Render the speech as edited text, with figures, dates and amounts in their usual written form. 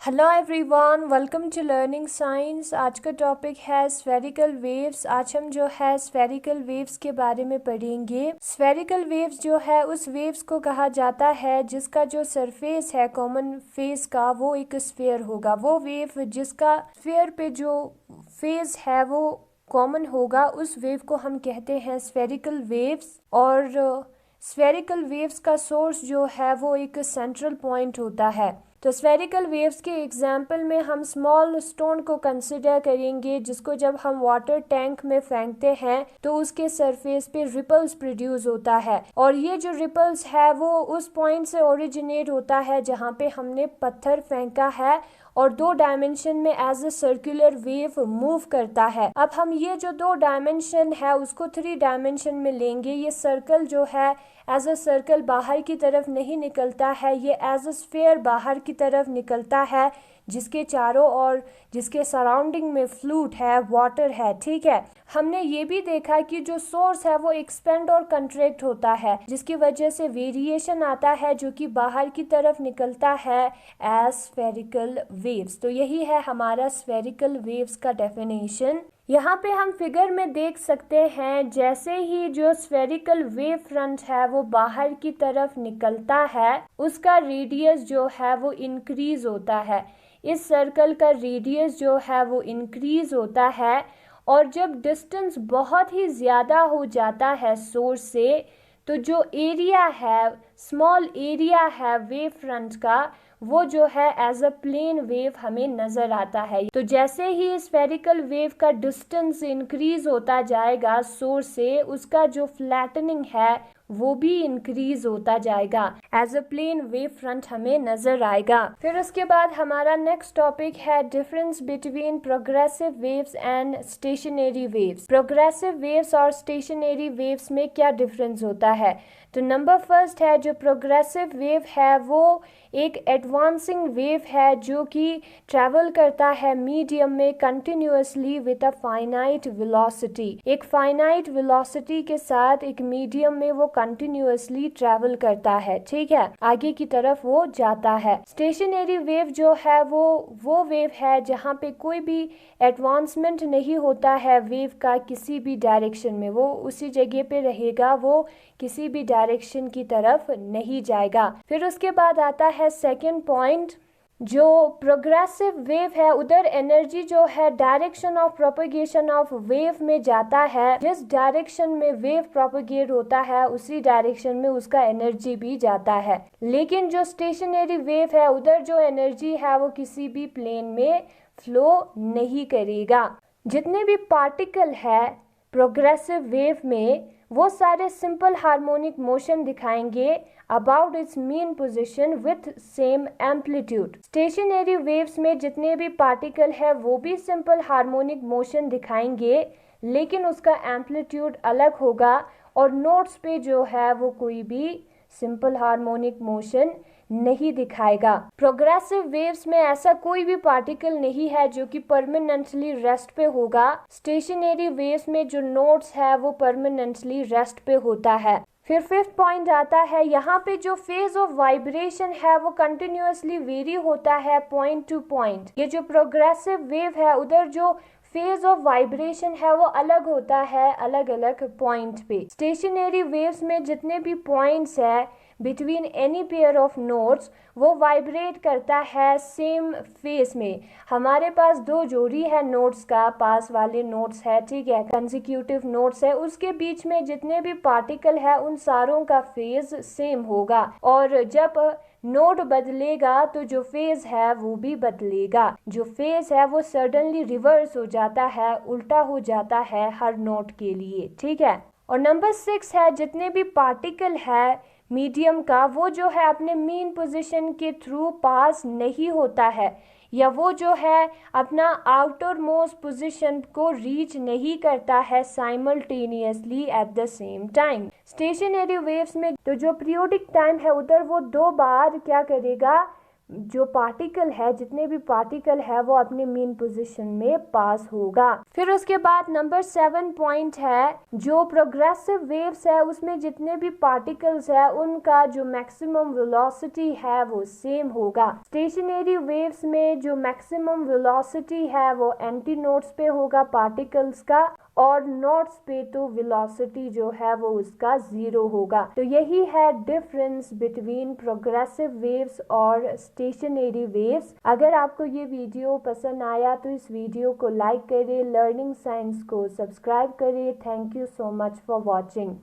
Hello everyone, welcome to learning science. आज का topic है स्फेरिकल वेव्स। आज हम जो है स्फेरिकल वेव्स के बारे में पढ़ेंगे। स्फेरिकल वेव्स जो है उस वेव्स को कहा जाता है जिसका जो सरफेस है कॉमन फेस का वो एक स्फीयर होगा। वो वेव जिसका स्फीयर पे जो फेस है वो कॉमन होगा उस वेव को हम कहते हैं स्फेरिकल वेव्स। और स्फेरिकल वेव्स का सोर्स जो है वो एक सेंट्रल पॉइंट होता है। तो स्फेरिकल वेव्स के एग्जाम्पल में हम स्मॉल स्टोन को कंसिडर करेंगे जिसको जब हम वाटर टैंक में फेंकते हैं तो उसके सरफेस पे रिपल्स प्रोड्यूस होता है। और ये जो रिपल्स है वो उस पॉइंट से ओरिजिनेट होता है जहाँ पे हमने पत्थर फेंका है और 2 डायमेंशन में as a circular wave move करता है। अब हम ये जो 2 डायमेंशन है उसको 3 डायमेंशन में लेंगे। ये सर्कल जो है एज अ सर्कल बाहर की तरफ नहीं निकलता है, ये एज अ स्फीयर बाहर की तरफ निकलता है जिसके चारों ओर जिसके सराउंडिंग में फ्लूइड है, वाटर है। ठीक है, हमने ये भी देखा कि जो सोर्स है वो एक्सपेंड और कंट्रैक्ट होता है जिसकी वजह से वेरिएशन आता है जो कि बाहर की तरफ निकलता है एज स्फेरिकल वेव्स। तो यही है हमारा स्फेरिकल वेव्स का डेफिनेशन। यहाँ पे हम फिगर में देख सकते हैं जैसे ही जो स्फेरिकल वेव फ्रंट है वो बाहर की तरफ निकलता है उसका रेडियस जो है वो इंक्रीज होता है। इस सर्कल का रेडियस जो है वो इंक्रीज होता है और जब डिस्टेंस बहुत ही ज़्यादा हो जाता है सोर्स से तो जो एरिया है, स्मॉल एरिया है वेव फ्रंट का, वो जो है एज अ प्लेन वेव हमें नजर आता है। तो जैसे ही स्फेरिकल वेव का डिस्टेंस इंक्रीज होता जाएगा सोर्स से, उसका जो फ्लैटनिंग है वो भी इंक्रीज होता जाएगा, as a plane wave front हमें नजर आएगा। फिर उसके बाद हमारा नेक्स्ट टॉपिक है difference between progressive waves and stationary waves. Progressive waves और स्टेशनरी वेव्स में क्या डिफरेंस होता है? तो नंबर फर्स्ट है, जो प्रोग्रेसिव वेव है वो एक एडवांसिंग वेव है जो कि ट्रैवल करता है मीडियम में continuously with a finite velocity. एक फाइनाइट वेलोसिटी के साथ एक मीडियम में वो कंटिन्यूअसली ट्रैवल करता है। ठीक है, आगे की तरफ वो जाता है। स्टेशनरी वेव जो है वो वेव है जहाँ पे कोई भी एडवांसमेंट नहीं होता है वेव का किसी भी डायरेक्शन में, वो उसी जगह पे रहेगा, वो किसी भी डायरेक्शन की तरफ नहीं जाएगा। फिर उसके बाद आता है सेकंड पॉइंट, जो प्रोग्रेसिव वेव है उधर एनर्जी जो है direction of propagation of wave में जाता है। जिस डायरेक्शन में वेव प्रोपगेट होता है उसी डायरेक्शन में उसका एनर्जी भी जाता है। लेकिन जो स्टेशनरी वेव है उधर जो एनर्जी है वो किसी भी प्लेन में फ्लो नहीं करेगा। जितने भी पार्टिकल है प्रोग्रेसिव वेव में वो सारे सिंपल हार्मोनिक मोशन दिखाएंगे about it's mean position with same amplitude. Stationery waves में जितने भी पार्टिकल है वो भी सिंपल हार्मोनिक मोशन दिखाएंगे लेकिन उसका एम्पलीट्यूड अलग होगा और नोट्स पे जो है वो कोई भी सिंपल हार्मोनिक मोशन नहीं दिखाएगा। प्रोग्रेसिव वेव्स में ऐसा कोई भी पार्टिकल नहीं है जो कि परमानेंटली रेस्ट पे होगा। स्टेशनरी वेव्स में जो नोट्स है वो परमानेंटली रेस्ट पे होता है। फिर फिफ्थ पॉइंट आता है, यहाँ पे जो फेज ऑफ वाइब्रेशन है वो कंटिन्यूअसली वेरी होता है पॉइंट टू पॉइंट। ये जो प्रोग्रेसिव वेव है उधर जो फेज ऑफ वाइब्रेशन है वो अलग होता है अलग अलग पॉइंट पे। स्टेशनरी वेव्स में जितने भी पॉइंट्स है between any pair of notes वो वाइब्रेट करता है सेम फेस में। हमारे पास 2 जोड़ी है नोट्स का, पास वाले नोट्स है, ठीक है, कंसेक्यूटिव नोट्स है, उसके बीच में जितने भी पार्टिकल है उन सारों का फेज सेम होगा और जब नोट बदलेगा तो जो फेज है वो भी बदलेगा। जो फेज है वो सडनली रिवर्स हो जाता है, उल्टा हो जाता है हर नोट के लिए। ठीक है, और नंबर 6 है, जितने भी पार्टिकल है मीडियम का वो जो है अपने मीन पोजीशन के थ्रू पास नहीं होता है या वो जो है अपना आउटर मोस्ट पोजीशन को रीच नहीं करता है simultaneously at the same time. Stationery waves में तो जो पीरियोडिक टाइम है उधर वो 2 बार क्या करेगा, जो पार्टिकल है, जितने भी पार्टिकल है वो अपने मीन पोजीशन में पास होगा। फिर उसके बाद नंबर 7 पॉइंट है, जो प्रोग्रेसिव वेव्स है उसमें जितने भी पार्टिकल्स है उनका जो मैक्सिमम वेलोसिटी है वो सेम होगा। स्टेशनरी वेव्स में जो मैक्सिमम वेलोसिटी है वो एंटी नोड्स पे होगा पार्टिकल्स का, और नोड्स पे तो वेलोसिटी जो है वो उसका 0 होगा। तो यही है डिफरेंस बिटवीन प्रोग्रेसिव वेव्स और स्टेशनरी वेव्स। अगर आपको ये वीडियो पसंद आया तो इस वीडियो को लाइक करें, लर्निंग साइंस को सब्सक्राइब करें। Thank you so much for watching.